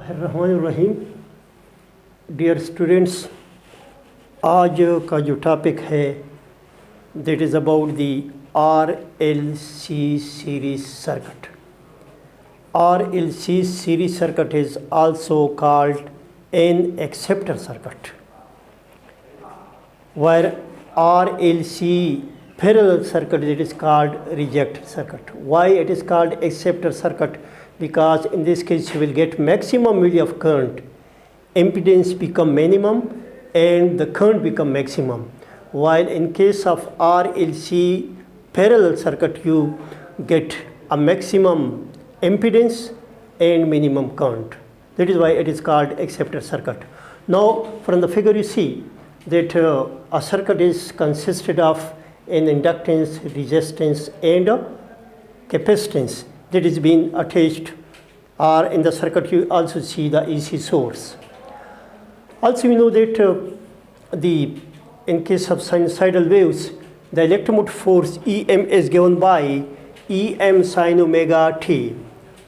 बिस्मिल्लाहिर्रहमानिर्रहीम। Dear students, आज का जो टॉपिक है that is about the RLC series circuit. RLC series circuit is also called an acceptor circuit, where RLC parallel circuit it is called reject circuit. Why it is called acceptor circuit? Because in this case you will get maximum value of current, impedance become minimum and the current become maximum, while in case of RLC parallel circuit you get a maximum impedance and minimum current. That is why it is called acceptor circuit. Now from the figure you see that a circuit is consisted of an inductance, resistance and capacitance that is being attached, or in the circuit you also see the AC source. Also we know that in case of sinusoidal waves, the electromotive force EM is given by EM sin omega t,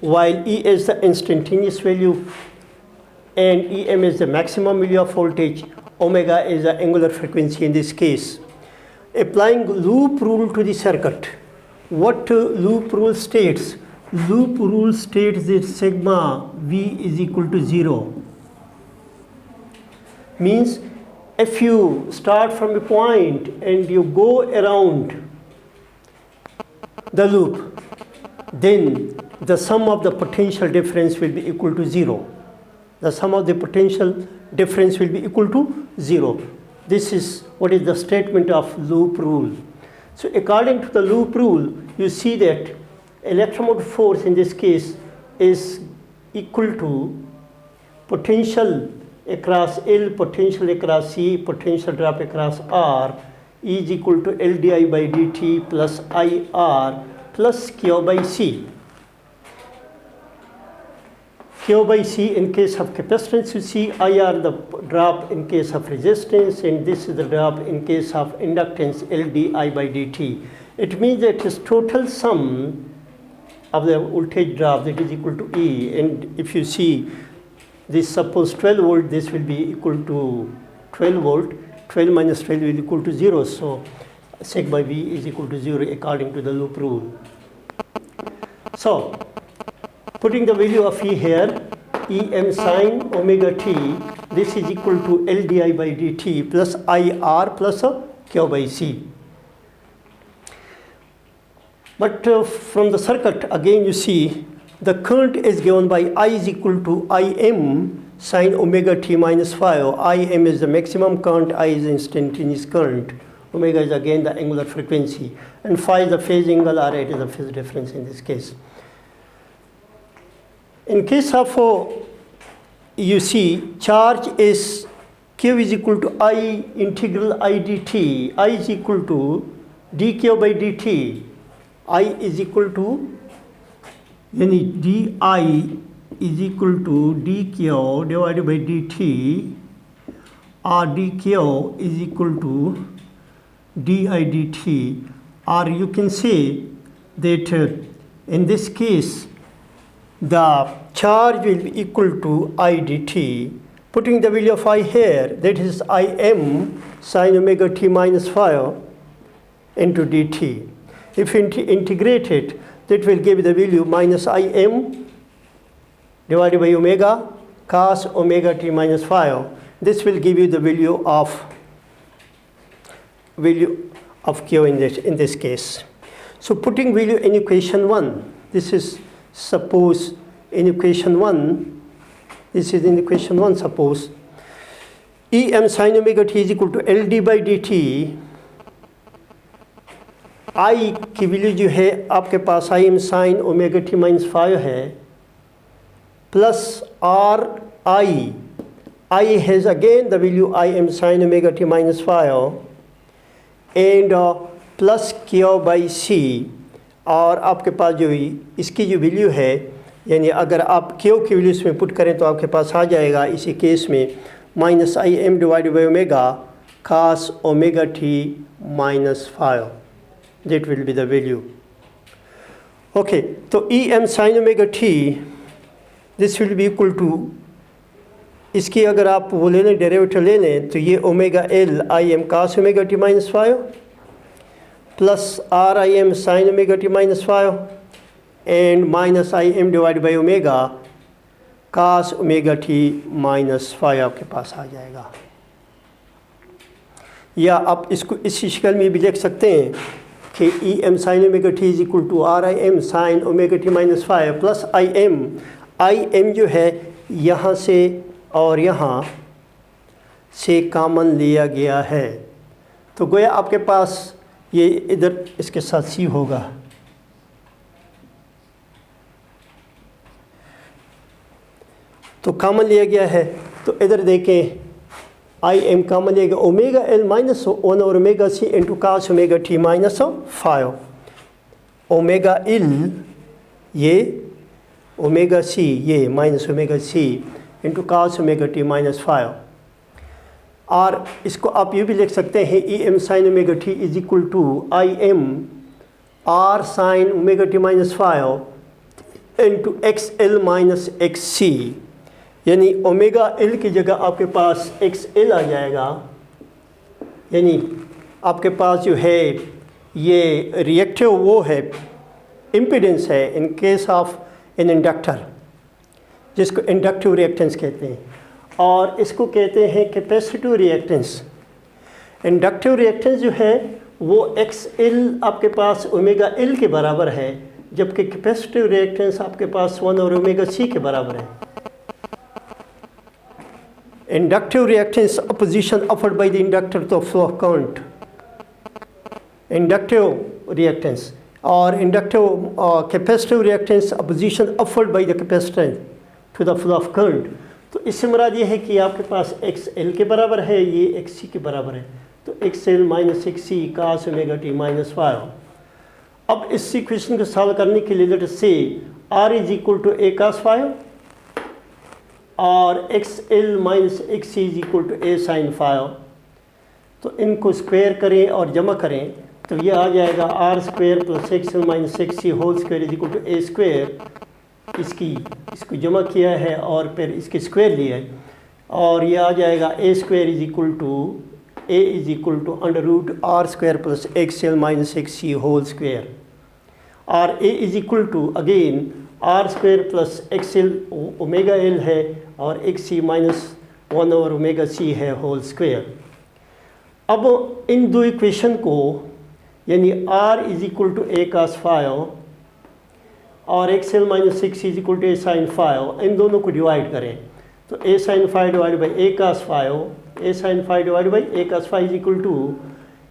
while E is the instantaneous value and EM is the maximum value of voltage, omega is the angular frequency in this case. Applying loop rule to the circuit, what loop rule states? Loop rule states that sigma V is equal to 0. Means if you start from a point and you go around the loop, then the sum of the potential difference will be equal to 0. The sum of the potential difference will be equal to 0. This is what is the statement of loop rule. So according to the loop rule, you see that electromotive force in this case is equal to potential across L, potential across C, potential drop across R, E is equal to L di by dt plus IR plus Q by C. Q by C in case of capacitance, you see IR the drop in case of resistance, and this is the drop in case of inductance L di by dt. It means that its total sum of the voltage drop that is equal to E, and if you see this, suppose 12 volt, this will be equal to 12 volt, 12 minus 12 will equal to 0, so sigma V is equal to 0 according to the loop rule. So putting the value of E here, EM sin omega t, this is equal to L di by dt plus IR plus Q by C. But from the circuit again you see the current is given by I is equal to Im sin omega t minus phi. Im is the maximum current, I is the instantaneous current, omega is again the angular frequency, and phi is the phase angle, or it is the phase difference in this case. In case of you see charge is Q is equal to I integral I dt, I is equal to dq by dt, I is equal to yani di is equal to dq divided by dt, or dq is equal to di dt, or you can say that in this case the charge will be equal to I dt. Putting the value of I here, that is Im sin omega t minus phi into dt. If you integrate it, that will give the value minus Im divided by omega cos omega t minus phi. This will give you the value of Q in this case. So putting value in equation 1, this is suppose in equation 1, this is in equation 1, suppose Em sin omega t is equal to L d by dt. I की value जो है आपके पास Im sin omega t minus 5 है, plus R I has again the value Im sin omega t minus 5 and plus Q by C, और आपके पास जो इसकी जो वैल्यू है, यानी अगर आप Q की वैल्यू इसमें पुट करें तो आपके पास आ जाएगा इसी केस में minus Im divided by omega cos omega t minus 5. That will be the value. Okay, so Em sin omega t, this will be equal to इसकी अगर आप वो ले लें, डेरिवेटिव ले लें, तो ये omega L I M cos omega T minus 5 plus R I M sine omega T minus 5 and minus I M divide by omega cos omega T minus 5 आपके पास आ जाएगा। या आप इसको इस शक्ल में भी लिख सकते हैं कि E M sine omega T is equal to R I M sine omega T minus 5 plus I M जो है यहाँ से और यहाँ से कॉमन लिया गया है, तो गोया आपके पास ये इधर इसके साथ सी होगा। तो कॉमन लिया गया है, तो इधर देखें आई एम कॉमन लिया गया, ओमेगा एल माइनस 1 और omega C into cos omega T minus 5। Omega L ये ओमेगा सी ये minus omega C into cos omega T minus 5। और इसको आप ये भी लिख सकते हैं E M sine omega T is equal to I M R sine omega T minus 5 into X L minus X C, यानी ओमेगा एल की जगह आपके पास एक्स एल आ जाएगा। यानी आपके पास जो है ये रिएक्टिव वो है इम्पीडेंस है in case of an inductor, जिसको इंडक्टिव रिएक्टेंस कहते हैं, और इसको कहते हैं कैपेसिटिव रिएक्टेंस। इंडक्टिव रिएक्टेंस जो है वो एक्स एल आपके पास ओमेगा एल के बराबर है, जबकि कैपेसिटिव रिएक्टेंस आपके पास 1 और ओमेगा सी के बराबर है। Inductive reactance opposition offered by the inductor to flow of current, inductive reactance, और inductive capacitive reactance opposition offered by the capacitor to the flow of current. तो इससे मुराद ये है कि आपके पास एक्स एल के बराबर है, ये एक्स सी के बराबर है, तो एक्स एल माइनस एक्स सी कास ओमेगा टी माइनस 5। अब इस इक्वेशन को सॉल्व करने के लिए let us say R is equal to A cos 5 और X L minus X C is equal to A sine 5। तो इनको स्क्वायर करें और जमा करें तो ये आ जाएगा R square plus X L minus X C whole square is equal to A square. इसको जमा किया है और फिर इसके स्क्वायर लिया है, और ये आ जाएगा A square is equal to under root R square plus X L minus X C whole square, और A is equal to again R square plus X L omega L है और एक्स सी minus 1 और omega सी है whole square. अब इन दो equation को यानी R is equal to A cos 5 और X L minus 6 is equal to A sine 5, इन दोनों को डिवाइड करें तो A sine 5 divide by A cos 5, A sine 5 divide by A cos 5 is equal to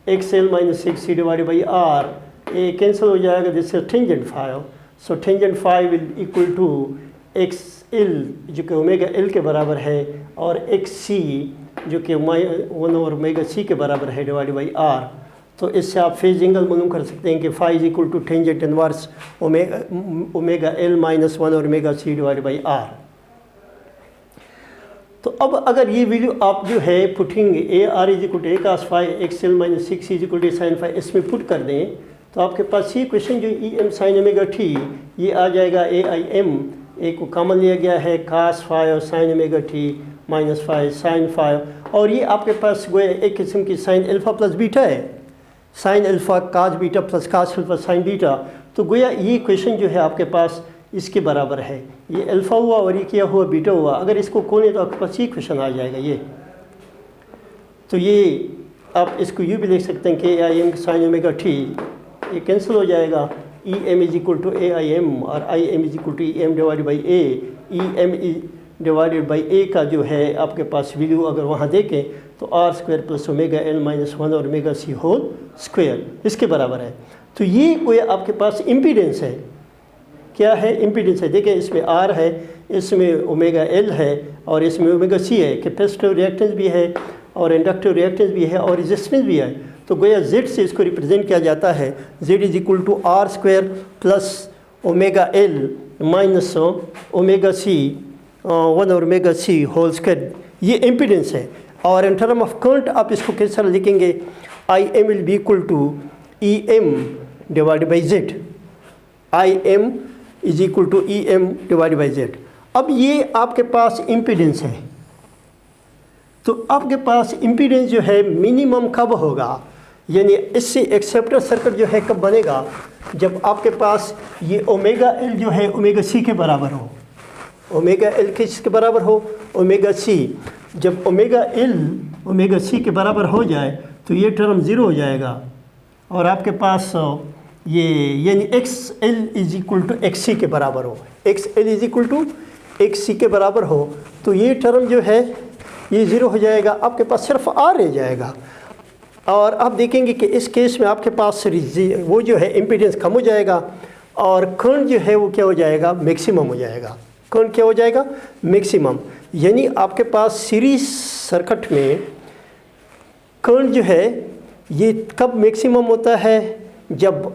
X L minus 6 divide by R, A cancel हो जाएगा, this is tangent 5, so tangent 5 will equal to X L जो कि omega L के बराबर है और x सी जो कि 1 और ओमेगा सी के बराबर है डिवाइड बाई आर। तो इससे आप फेज एंगल मालूम कर सकते हैं कि 5 is equal to tangent inverse omega L minus 1 और omega C divide by R. तो अब अगर ये वैल्यू आप जो है putting A R is equal to A cos 5 X L minus 6 is equal to sine 5 इसमें पुट कर दें तो आपके पास ये क्वेश्चन जो E M sine omega T ये आ जाएगा ए आई एम, ए को कॉमन लिया गया है कास 5 और sine omega T minus 5 sine 5, और ये आपके पास गोया एक किस्म की साइन अल्फा प्लस बीटा है, sine alpha cos beta plus cos alpha sine beta. तो गोया ये क्वेश्चन जो है आपके पास इसके बराबर है, ये अल्फा हुआ और ये क्या हुआ बीटा हुआ, अगर इसको खोलें तो आपके पास ये क्वेश्चन आ जाएगा ये। तो ये आप इसको यूँ भी लिख सकते हैं कि I M sine omega T ये कैंसिल हो जाएगा, E M is equal to A I M और I M is equal to E M divide by A, E M divided by A का जो है आपके पास वैल्यू अगर वहाँ देखें तो R square plus omega L minus 1 और ओमेगा सी होल स्क्वायर इसके बराबर है। तो ये कोई आपके पास इम्पीडेंस है, क्या है इम्पीडेंस है, देखिए इसमें आर है, इसमें ओमेगा एल है और इसमें ओमेगा सी है, कैपेसिटिव रिएक्टेंस भी है और इंडक्टिव रिएक्टेंस भी है और रेजिस्टेंस भी है। तो गोया जेड से इसको रिप्रेजेंट किया जाता है, Z is equal to R square plus omega L minus omega C 1 और ओमेगा सी होल स्क्वायर, ये इम्पीडेंस है। और इन टर्म ऑफ करंट आप इसको किस तरह लिखेंगे, I M will be equal to E M divide by Z, I M is equal to E M divide by Z. अब ये आपके पास इम्पीडेंस है, तो आपके पास इम्पीडेंस जो है मिनिमम कब होगा, यानी इससे एक्सेप्टर सर्किट जो है कब बनेगा, जब आपके पास ये ओमेगा एल जो है ओमेगा सी के बराबर हो। ओमेगा एल किसके बराबर हो, ओमेगा सी। जब ओमेगा एल ओमेगा सी के बराबर हो जाए तो ये टर्म ज़ीरो हो जाएगा और आपके पास ये यानी X L is equal to X C के बराबर हो। X L is equal to X C के बराबर हो तो ये टर्म जो है ये ज़ीरो हो जाएगा, आपके पास सिर्फ आर रह जाएगा। और आप देखेंगे कि इस केस में आपके पास वो जो है इम्पीडेंस कम हो जाएगा और करंट जो है वो क्या हो जाएगा, मैक्सिमम हो जाएगा। करंट क्या हो जाएगा, मैक्सिमम। यानी आपके पास सीरीज सर्किट में करंट जो है ये कब मैक्सिमम होता है, जब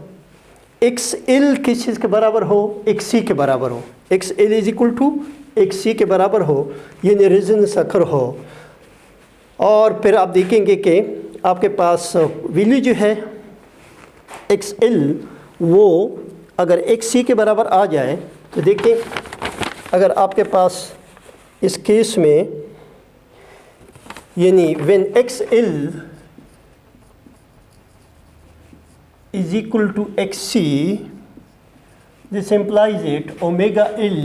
एक्स एल किस चीज़ के बराबर हो, एक्स सी के बराबर हो। X L is equal to X C के बराबर हो, यानी रेजोनेंस अकर हो। और फिर आप देखेंगे कि आपके पास वैल्यू जो है एक्स एल वो अगर एक्स सी के बराबर आ जाए तो देखें, अगर आपके पास इस केस में यानी when x L is equal to xc, this implies it omega L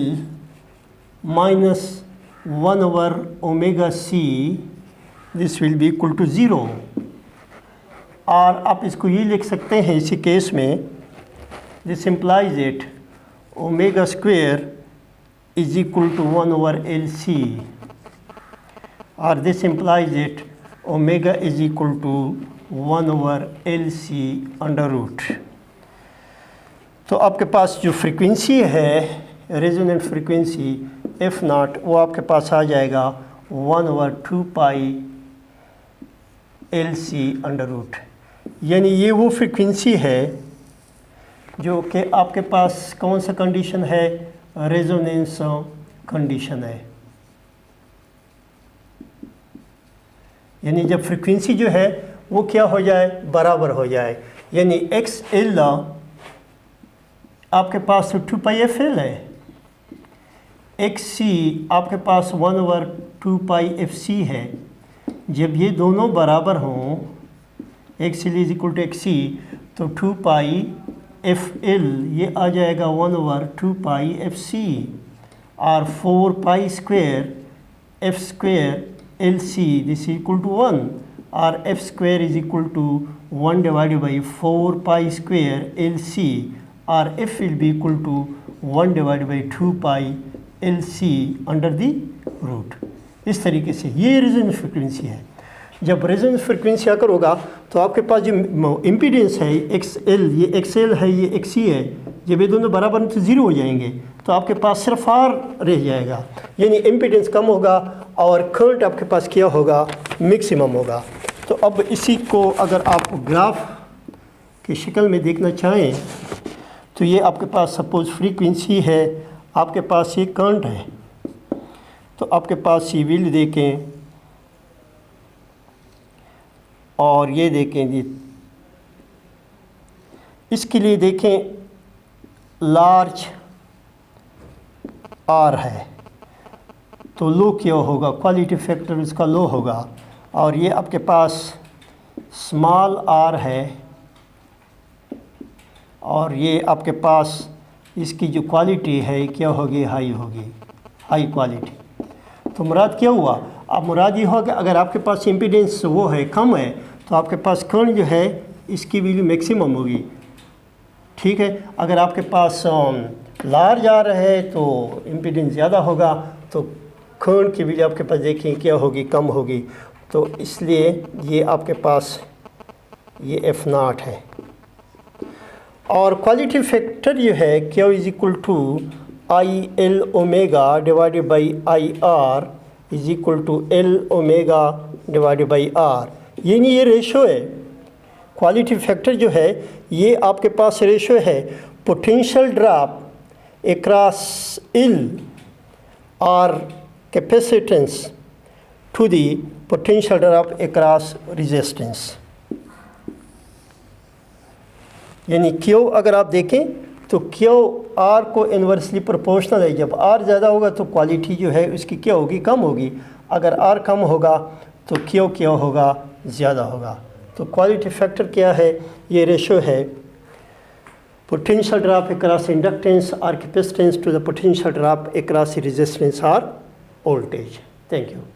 minus 1 over omega c, this will be equal to 0। और आप इसको ये लिख सकते हैं इसी केस में, this implies it omega square is equal to 1 over LC, और this implies it omega is equal to 1 over LC under root. तो आपके पास जो फ्रीक्वेंसी है रेजोनेंट फ्रीक्वेंसी एफ नॉट वो आपके पास आ जाएगा 1 over 2 पाई LC अंडर रूट। यानी ये वो फ्रीक्वेंसी है जो कि आपके पास कौन सा कंडीशन है, रेजोनेंस कंडीशन है। यानी जब फ्रीक्वेंसी जो है वो क्या हो जाए, बराबर हो जाए। यानी एक्स एल आपके पास 2 पाई एफ एल है, एक्स सी आपके पास 1 over 2 पाई एफ सी है। जब ये दोनों बराबर हों, X L is equal to X C, तो 2 पाई एफ एल ये आ जाएगा 1 over 2 पाई एफ सी, और 4 pi square F square L C this equal to 1, और F square is equal to 1 divided by 4 pi square L C, और F will be equal to 1 divided by 2 pi L C under the root. इस तरीके से ये resonance frequency है। जब resonance frequency आकर होगा तो आपके पास जो इम्पीडेंस है एक्स एल, ये एक्स एल है, ये एक्स सी है, जब ये दोनों बराबर तो ज़ीरो हो जाएंगे तो आपके पास सिर्फ आर रह जाएगा। यानी इम्पीडेंस कम होगा और करंट आपके पास क्या होगा, मैक्सिमम होगा। तो अब इसी को अगर आप ग्राफ की शक्ल में देखना चाहें तो ये आपके पास सपोज फ्रीक्वेंसी है, आपके पास ये करंट है, तो आपके पास ये वैल्यू देखें और ये देखें जी, इसके लिए देखें लार्ज आर है तो लो क्या होगा, क्वालिटी फैक्टर इसका लो होगा। और ये आपके पास स्मॉल आर है और ये आपके पास इसकी जो क्वालिटी है क्या होगी, हाई होगी, हाई क्वालिटी। तो मुराद क्या हुआ, अब मुराद ये होगा कि अगर आपके पास इम्पीडेंस वो है कम है तो आपके पास करंट जो है इसकी वैल्यू मैक्सिमम होगी। ठीक है, अगर आपके पास लार्ज आ रहा है तो इम्पीडेंस ज़्यादा होगा, तो करंट की वैल्यू आपके पास देखें क्या होगी, कम होगी। तो इसलिए ये आपके पास ये एफ नॉट है। और क्वालिटी फैक्टर जो है क्या is equal to I L omega divided by I R is equal to L omega divided by R. यानी ये रेशो है, क्वालिटी फैक्टर जो है ये आपके पास रेशो है potential drop across L or capacitance to the potential drop across resistance। यानी Q अगर आप देखें तो Q R को इन्वर्सली प्रोपोर्शनल है। जब R ज़्यादा होगा तो क्वालिटी जो है उसकी क्या होगी, कम होगी। अगर R कम होगा तो क्यों होगा, ज़्यादा होगा। तो क्वालिटी फैक्टर क्या है, ये रेशो है potential drop across inductance or capacitance to the potential drop across resistance or voltage. Thank you.